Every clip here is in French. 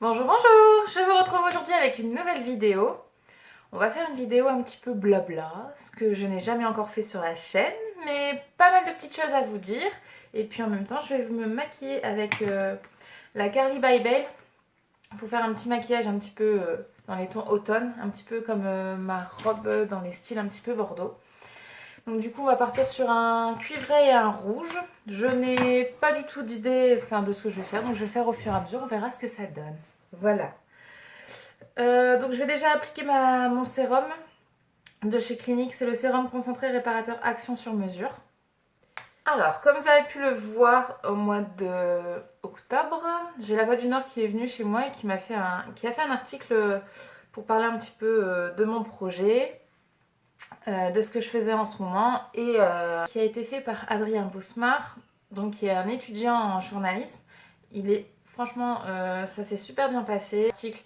Bonjour, bonjour! Je vous retrouve aujourd'hui avec une nouvelle vidéo. On va faire une vidéo un petit peu blabla, ce que je n'ai jamais encore fait sur la chaîne, mais pas mal de petites choses à vous dire. Et puis en même temps, je vais me maquiller avec la Carly by Bale pour faire un petit maquillage un petit peu dans les tons automne, un petit peu comme ma robe dans les styles un petit peu bordeaux. Donc du coup, on va partir sur un cuivré et un rouge. Je n'ai pas du tout d'idée de ce que je vais faire, donc je vais faire au fur et à mesure, on verra ce que ça donne. Voilà. Donc je vais déjà appliquer mon sérum de chez Clinique. C'est le sérum concentré réparateur action sur mesure. Alors, comme vous avez pu le voir au mois d'octobre, j'ai la Voix du Nord qui est venue chez moi et qui a fait un article pour parler un petit peu de mon projet, de ce que je faisais en ce moment, et qui a été fait par Adrien Bousmar, donc qui est un étudiant en journalisme. Il est franchement, ça s'est super bien passé. L'article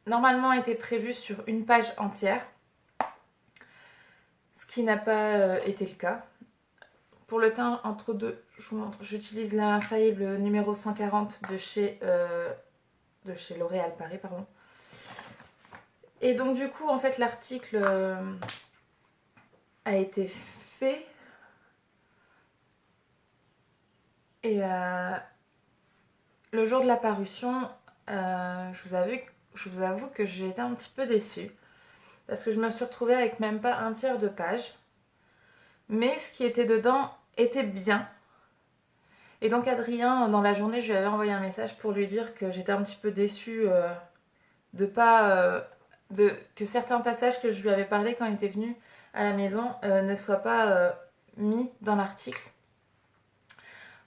normalement était prévu sur une page entière, ce qui n'a pas été le cas. Pour le teint entre deux, je vous montre, j'utilise l'infaillible numéro 140 de chez L'Oréal Paris, pardon. Et donc du coup, en fait, l'article a été fait et le jour de la parution, je vous avoue que j'ai été un petit peu déçue parce que je me suis retrouvée avec même pas un tiers de page. Mais ce qui était dedans était bien. Et donc Adrien, dans la journée, je lui avais envoyé un message pour lui dire que j'étais un petit peu déçue de pas que certains passages que je lui avais parlé quand il était venu à la maison ne soient pas mis dans l'article.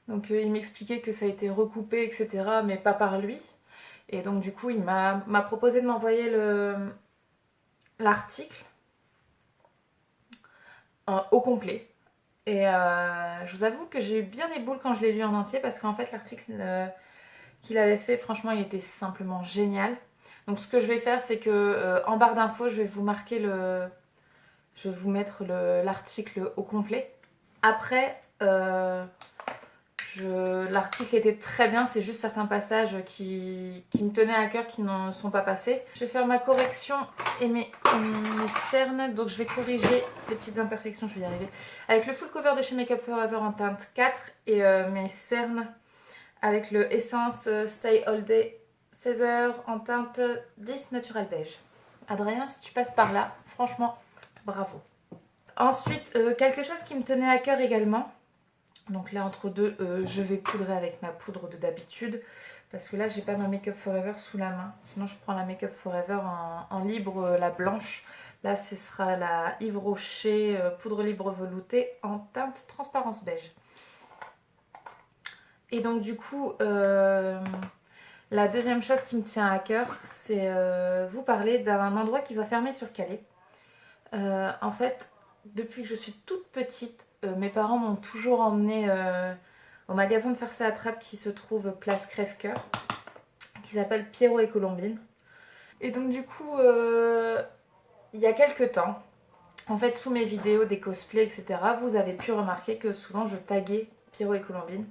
Donc il m'expliquait que ça a été recoupé, etc., mais pas par lui. Et donc du coup, il m'a proposé de m'envoyer l'article au complet. Et je vous avoue que j'ai eu bien des boules quand je l'ai lu en entier parce qu'en fait l'article qu'il avait fait, franchement, il était simplement génial. Donc ce que je vais faire, c'est que en barre d'infos, je vais vous marquer je vais vous mettre l'article au complet. Après, l'article était très bien, c'est juste certains passages qui me tenaient à cœur qui n'en sont pas passés. Je vais faire ma correction et mes cernes, donc je vais corriger les petites imperfections, je vais y arriver. Avec le full cover de chez Make Up Forever en teinte 4 et mes cernes avec le Essence Stay All Day 16 heures en teinte 10 Natural Beige. Adrien, si tu passes par là, franchement, bravo. Ensuite, quelque chose qui me tenait à cœur également. Donc là, entre deux, je vais poudrer avec ma poudre de d'habitude. Parce que là, j'ai pas ma Make Up Forever sous la main. Sinon, je prends la Make Up Forever en libre, la blanche. Là, ce sera la Yves Rocher poudre libre veloutée en teinte transparence beige. Et donc, du coup, la deuxième chose qui me tient à cœur, c'est vous parler d'un endroit qui va fermer sur Calais. En fait, depuis que je suis toute petite, mes parents m'ont toujours emmenée au magasin de farce à attrape qui se trouve place Crèvecoeur, qui s'appelle Pierrot et Colombine. Et donc du coup, il y a quelques temps, en fait, sous mes vidéos des cosplays, etc., vous avez pu remarquer que souvent je taguais Pierrot et Colombine.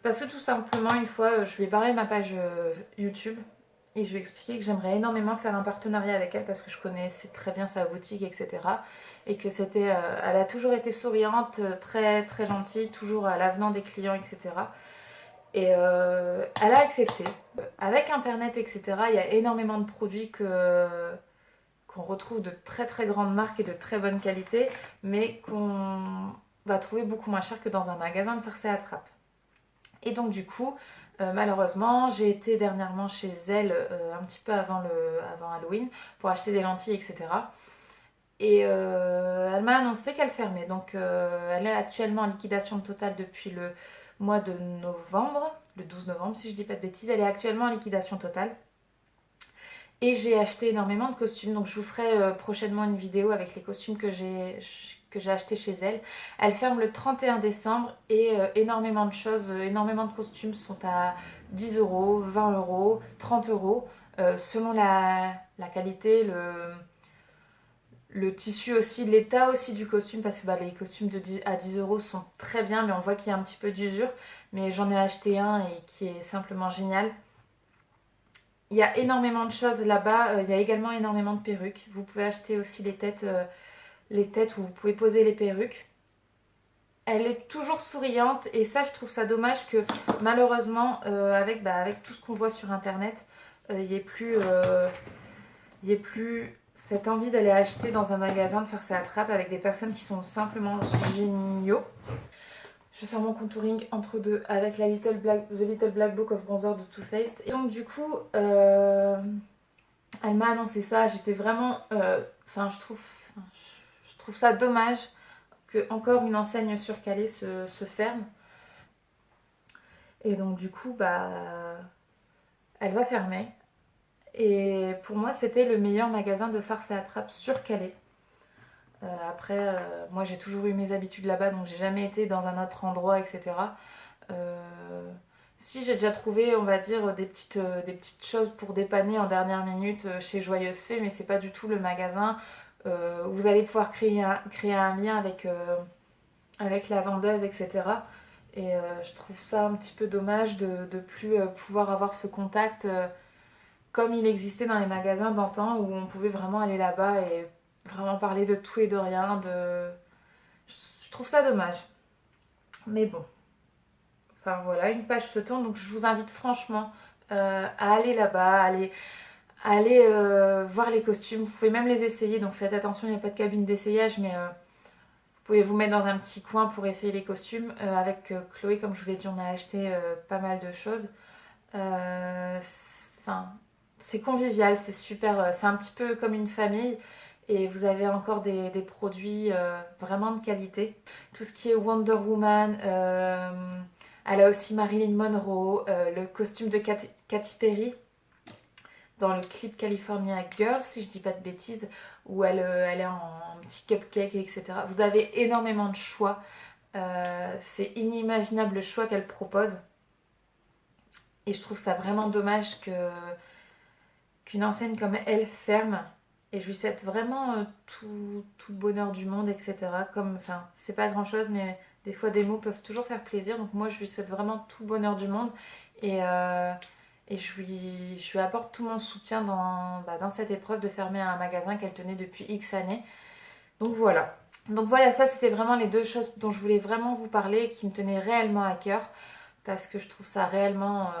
Parce que tout simplement, une fois, je lui ai parlé de ma page YouTube et je lui ai expliqué que j'aimerais énormément faire un partenariat avec elle parce que je connaissais très bien sa boutique, etc. Et que c'était, elle a toujours été souriante, très très gentille, toujours à l'avenant des clients, etc. Et elle a accepté. Avec Internet, etc., il y a énormément de produits qu'on retrouve de très très grandes marques et de très bonne qualité, mais qu'on va trouver beaucoup moins cher que dans un magasin de farce à attrape. Et donc du coup, malheureusement, j'ai été dernièrement chez elle un petit peu avant Halloween pour acheter des lentilles, etc. Et elle m'a annoncé qu'elle fermait. Donc elle est actuellement en liquidation totale depuis le mois de novembre, le 12 novembre si je dis pas de bêtises. Elle est actuellement en liquidation totale. Et j'ai acheté énormément de costumes. Donc je vous ferai prochainement une vidéo avec les costumes que j'ai acheté chez elle. Elle ferme le 31 décembre et énormément de choses, énormément de costumes sont à 10 euros, 20 euros, 30 euros, selon la qualité, le tissu aussi, l'état aussi du costume, parce que les costumes à 10 euros sont très bien, mais on voit qu'il y a un petit peu d'usure. Mais j'en ai acheté un et qui est simplement génial. Il y a énormément de choses là-bas. Il y a également énormément de perruques. Vous pouvez acheter aussi les têtes où vous pouvez poser les perruques. Elle est toujours souriante et ça, je trouve ça dommage que malheureusement, avec tout ce qu'on voit sur internet, il n'y ait plus cette envie d'aller acheter dans un magasin, de faire sa trappe avec des personnes qui sont simplement géniaux. Je vais faire mon contouring entre deux avec The Little Black Book of Bronzer de Too Faced. Et donc du coup, elle m'a annoncé ça. J'étais vraiment... je trouve ça dommage que encore une enseigne sur Calais se ferme. Et donc du coup, elle va fermer. Et pour moi, c'était le meilleur magasin de farce et attrape sur Calais. Après, moi j'ai toujours eu mes habitudes là-bas, donc j'ai jamais été dans un autre endroit, etc. Si j'ai déjà trouvé, on va dire, des petites choses pour dépanner en dernière minute chez Joyeuse Fée, mais c'est pas du tout le magasin où vous allez pouvoir créer un lien avec la vendeuse, etc. Et je trouve ça un petit peu dommage de ne plus pouvoir avoir ce contact comme il existait dans les magasins d'antan où on pouvait vraiment aller là-bas et vraiment parler de tout et de rien. Je trouve ça dommage. Mais bon. Enfin voilà, une page se tourne, donc je vous invite franchement à aller là-bas, aller voir les costumes. Vous pouvez même les essayer, donc faites attention, il n'y a pas de cabine d'essayage, mais vous pouvez vous mettre dans un petit coin pour essayer les costumes. Avec Chloé, comme je vous l'ai dit, on a acheté pas mal de choses. C'est convivial, c'est super, c'est un petit peu comme une famille. Et vous avez encore des produits vraiment de qualité. Tout ce qui est Wonder Woman, elle a aussi Marilyn Monroe, le costume de Katy Perry dans le clip California Girls, si je dis pas de bêtises, où elle est en petit cupcake, etc. Vous avez énormément de choix. C'est inimaginable le choix qu'elle propose. Et je trouve ça vraiment dommage qu'une enseigne comme elle ferme. Et je lui souhaite vraiment tout le bonheur du monde, etc. C'est pas grand chose, mais des fois des mots peuvent toujours faire plaisir. Donc moi, je lui souhaite vraiment tout le bonheur du monde. Et je lui apporte tout mon soutien dans cette épreuve de fermer un magasin qu'elle tenait depuis X années. Donc voilà. Donc voilà, ça c'était vraiment les deux choses dont je voulais vraiment vous parler et qui me tenaient réellement à cœur. Parce que je trouve ça réellement,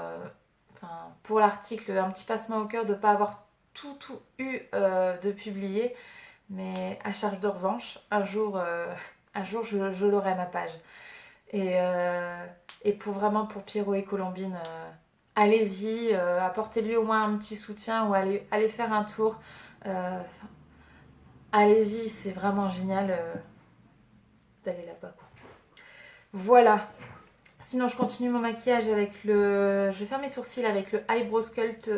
pour l'article, un petit passement au cœur de ne pas avoir tout eu de publié. Mais à charge de revanche, un jour je l'aurai ma page. Et pour Pierrot et Colombine, allez-y, apportez-lui au moins un petit soutien ou allez faire un tour. Allez-y, c'est vraiment génial d'aller là-bas. Voilà. Sinon, je continue mon maquillage avec Je vais faire mes sourcils avec le Eyebrow Sculpt,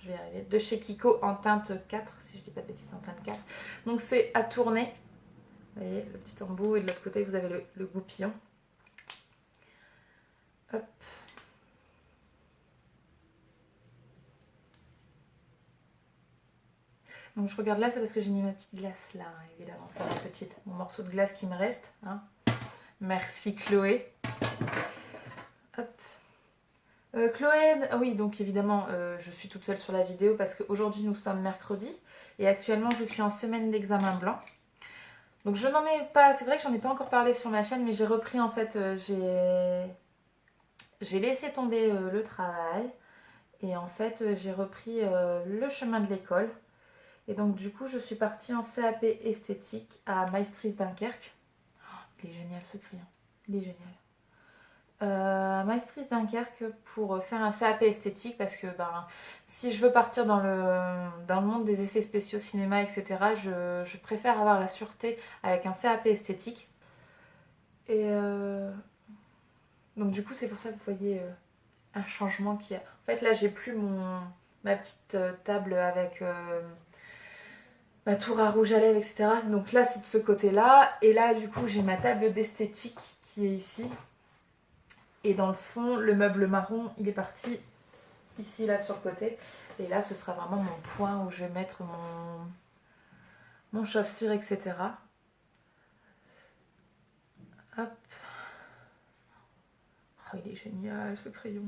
je vais y arriver, de chez Kiko en teinte 4, si je dis pas de bêtises, en teinte 4. Donc c'est à tourner. Vous voyez, le petit embout, et de l'autre côté, vous avez le goupillon. Hop. Donc je regarde là, c'est parce que j'ai mis ma petite glace là, évidemment. Enfin, mon morceau de glace qui me reste. Hein. Merci Chloé. Hop. Chloé, oui, donc évidemment, je suis toute seule sur la vidéo parce qu'aujourd'hui nous sommes mercredi et actuellement je suis en semaine d'examen blanc. Donc je n'en ai pas, c'est vrai que j'en ai pas encore parlé sur ma chaîne, mais j'ai repris en fait, j'ai laissé tomber le travail et en fait j'ai repris le chemin de l'école. Et donc du coup je suis partie en CAP esthétique à Maestrise Dunkerque. Oh, il est génial ce crayon, il est génial. Maestrise Dunkerque pour faire un CAP esthétique parce que si je veux partir dans le monde des effets spéciaux, cinéma, etc., je préfère avoir la sûreté avec un CAP esthétique. Et donc du coup c'est pour ça que vous voyez un changement qui a... En fait là j'ai plus ma petite table avec ma tour à rouge à lèvres, etc. Donc là c'est de ce côté-là. Et là du coup j'ai ma table d'esthétique qui est ici. Et dans le fond, le meuble marron, il est parti ici, là, sur le côté. Et là, ce sera vraiment mon point où je vais mettre mon chauffe-cire, etc. Hop. Oh, il est génial, ce crayon.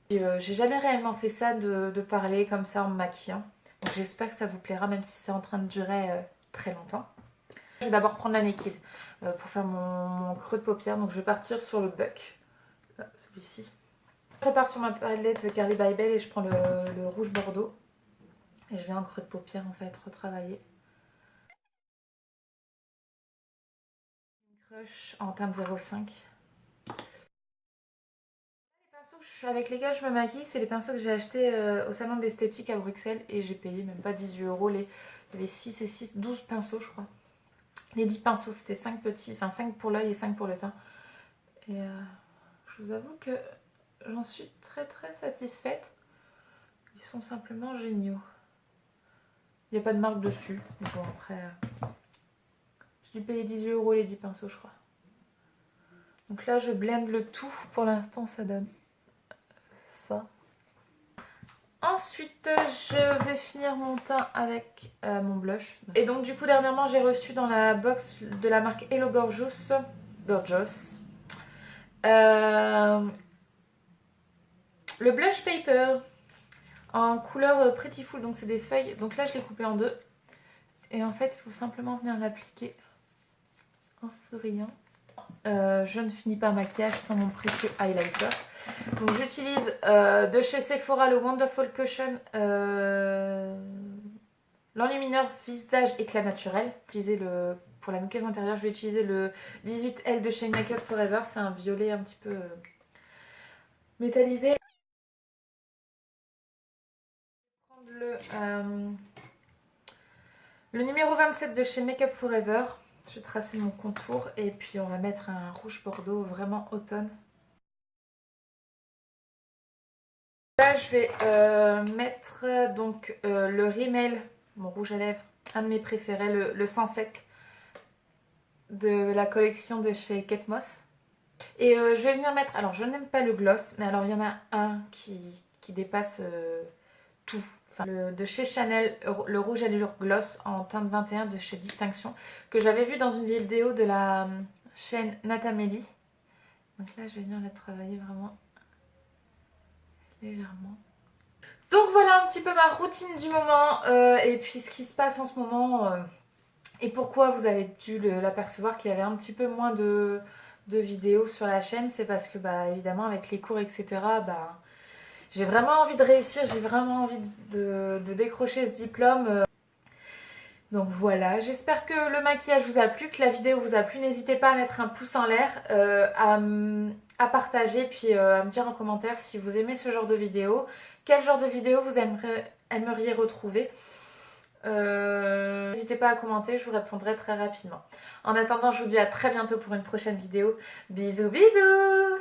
J'ai jamais réellement fait ça de parler comme ça en me maquillant. Donc j'espère que ça vous plaira même si c'est en train de durer très longtemps. Je vais d'abord prendre la Naked pour faire mon creux de paupière. Donc je vais partir sur le Buck, celui-ci. Je repars sur ma palette Carly by Bell et je prends le rouge bordeaux. Et je vais en creux de paupière en fait retravailler. Une crush en teinte 05. Avec lesquels je me maquille, c'est les pinceaux que j'ai achetés au salon de l'esthétique à Bruxelles et j'ai payé même pas 18 euros les 6 et 6, 12 pinceaux je crois. Les 10 pinceaux c'était 5 petits, enfin 5 pour l'œil et 5 pour le teint. Et je vous avoue que j'en suis très satisfaite. Ils sont simplement géniaux. Il n'y a pas de marque dessus. Mais bon après, j'ai dû payer 18 euros les 10 pinceaux je crois. Donc là je blende le tout, pour l'instant ça donne ça. Ensuite, je vais finir mon teint avec mon blush. Et donc du coup, dernièrement, j'ai reçu dans la box de la marque Hello Gorgeous, le blush paper en couleur Pretty Full. Donc c'est des feuilles. Donc là, je l'ai coupé en deux. Et en fait, il faut simplement venir l'appliquer en souriant. Je ne finis pas maquillage sans mon précieux highlighter. Donc j'utilise de chez Sephora le Wonderful Cushion l'enlumineur visage éclat naturel. Pour la muqueuse intérieure, je vais utiliser le 18L de chez Make Up Forever. C'est un violet un petit peu métallisé. Je vais prendre le numéro 27 de chez Make Up Forever. Je vais tracer mon contour et puis on va mettre un rouge bordeaux vraiment automne. Là, je vais mettre donc le Rimmel, mon rouge à lèvres, un de mes préférés, le 107 de la collection de chez Kate Moss. Et je vais venir mettre, alors je n'aime pas le gloss, mais alors il y en a un qui dépasse tout. Enfin, de chez Chanel, le rouge à lèvres gloss en teinte 21 de chez Distinction, que j'avais vu dans une vidéo de la chaîne Natamélie. Donc là, je vais venir la travailler vraiment légèrement. Donc voilà un petit peu ma routine du moment et puis ce qui se passe en ce moment et pourquoi vous avez dû l'apercevoir qu'il y avait un petit peu moins de vidéos sur la chaîne. C'est parce que bah évidemment avec les cours etc bah j'ai vraiment envie de réussir, j'ai vraiment envie de décrocher ce diplôme. Donc voilà, j'espère que le maquillage vous a plu, que la vidéo vous a plu. N'hésitez pas à mettre un pouce en l'air, à partager, puis à me dire en commentaire si vous aimez ce genre de vidéo. Quel genre de vidéo vous aimeriez retrouver. N'hésitez pas à commenter, je vous répondrai très rapidement. En attendant, je vous dis à très bientôt pour une prochaine vidéo. Bisous bisous!